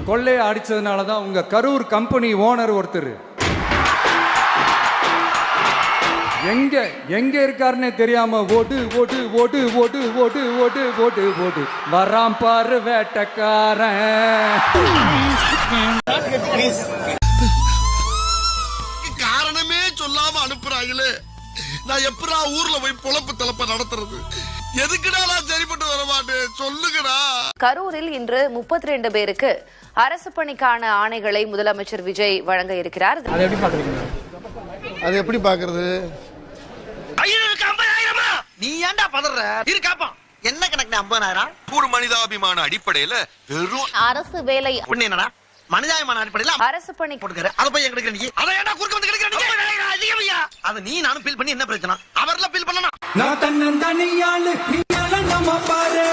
கொள்ளையை அடிச்சதுனால தான் உங்க Karur company owner ஒருத்தர் எங்க எங்க இருக்காருன்னே தெரியாம ஓடு ஓடு ஓடு ஓடு ஓடு ஓடு ஓடு ஓடு வராம் பாரு வேட்டக்காரன். காரணமே சொல்லாம அனுப்புறாங்களே, நான் எப்படா ஊர்ல போய் பொழப்பு தலப்ப நடத்துறது? எதுக்குடா நான் சரிப்பட்டு வர மாட்டேன், சொல்லுங்கடா. கரூரில் இன்று 32 பேருக்கு அரசு பணிக்கான ஆணைகளை முதலமைச்சர் விஜய் வழங்க இருக்கிறார். அது எப்படி பாக்குறது? நீ ஏன்டா பதற? இருக்காப்பா என்ன கணக்கு 50,000? ஒரு மனிதாபிமான அடிப்படையில வெறும் அரசு வேலை என்னடா மனிதாபிமான அடிப்படையில அரசு பணி போட்டுக்கற அத போய் எங்க எடுக்கற நீ? அத ஏன்டா குறுக்க வந்து எடுக்கற நீ? அதிகமையா அத நீ நானும் ஃபீல் பண்ணி என்ன பிரச்சனை? அவர்ல ஃபீல் பண்ணனும். நான் தன்னந்தனியாளு நீயால நம்ம பாரு.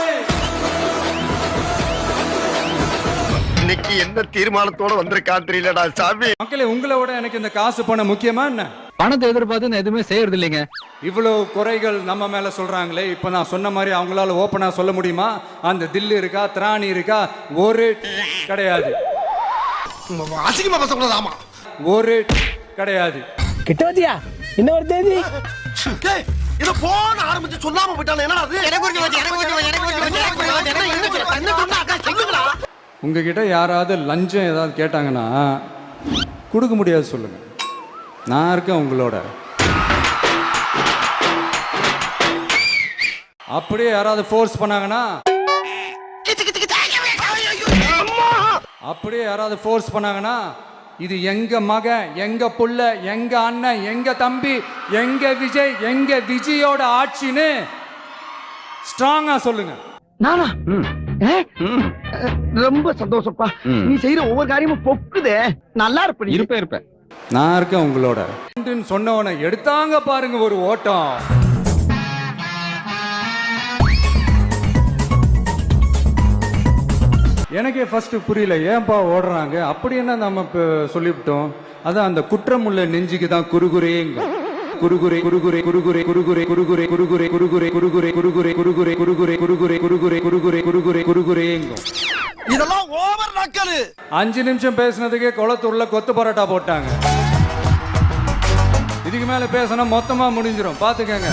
இன்னைக்கு என்ன தீர்மானத்தோட வந்திருக்கான் தெரியலடா சாமி. மக்களே, உங்களோட எனக்கு இந்த காசு பணம் முக்கியமா என்ன? பணத்தை எதிர்பார்த்து நான் எதுவுமே செய்யறது இல்லைங்க. இவ்வளவு குறைகள் நம்ம மேல சொல்றாங்களே, இப்ப நான் சொன்ன மாதிரி அவங்களால ஓப்பனா சொல்ல முடியுமா? அந்த தில்லு இருக்கா, திராணி இருக்கா? ஒரு கிடையாது. அசிங்கமா பேசக்கூடாது. ஆமா, ஒரு கிடையாது. கிட்டவத்தியா இன்னும் ஒரு தேதி இத போன ஆரம்பிச்சு சொல்லாம போயிட்டானே, என்னடா அது? என்ன சொன்னா சொல்லுங்களா? உங்ககிட்ட யாராவது லஞ்சம் ஏதாவது கேட்டாங்கன்னா கொடுக்க முடியாது சொல்லுங்க. நான் இருக்கேன் உங்களோட. அப்படியே யாராவது ஃபோர்ஸ் பண்ணாங்கன்னா இது எங்க மகன், எங்க புள்ள, எங்க அண்ணன், எங்க தம்பி, எங்க விஜய், எங்க விஜயோட ஆட்சின்னு ஸ்ட்ராங்கா சொல்லுங்க. நானா ரொம்ப சந்தோஷப்பா. நீ செய்யற ஒவ்வொரு காரியமும் பொக்குதே. நல்லா இருப்பேன். நான் இருக்கேன் உங்களோட. சொன்னவனை எடுத்தாங்க பாருங்க ஒரு ஓட்டம். எனக்கே ஃபர்ஸ்ட் புரியல, ஏன்பா ஓடுறாங்க அப்படி என்ன நம்ம சொல்லிவிட்டோம். அதான் அந்த குற்றமுள்ள நெஞ்சுக்கு தான் குறுகுறேங்க. குறுகுறை குறுகுறை குறுகுறை குறுகுறை குறுகுறை குறுகுறை குறுகுறை குறுகுறை குறுகுறை குறுகுறை குறுகுறை குறுகுறை குறுகுறை குறுகுறை குறுகுறை குறுகுறைங்க. இதெல்லாம் ஓவர் நக்கலு. 5 நிமிஷம் பேசினதுக்கே குளத்தூர்ல கொத்து பரோட்டா போட்டாங்க. இதுக்கு மேல பேசினா மொத்தமா முடிஞ்சிடும், பாத்துக்கங்க.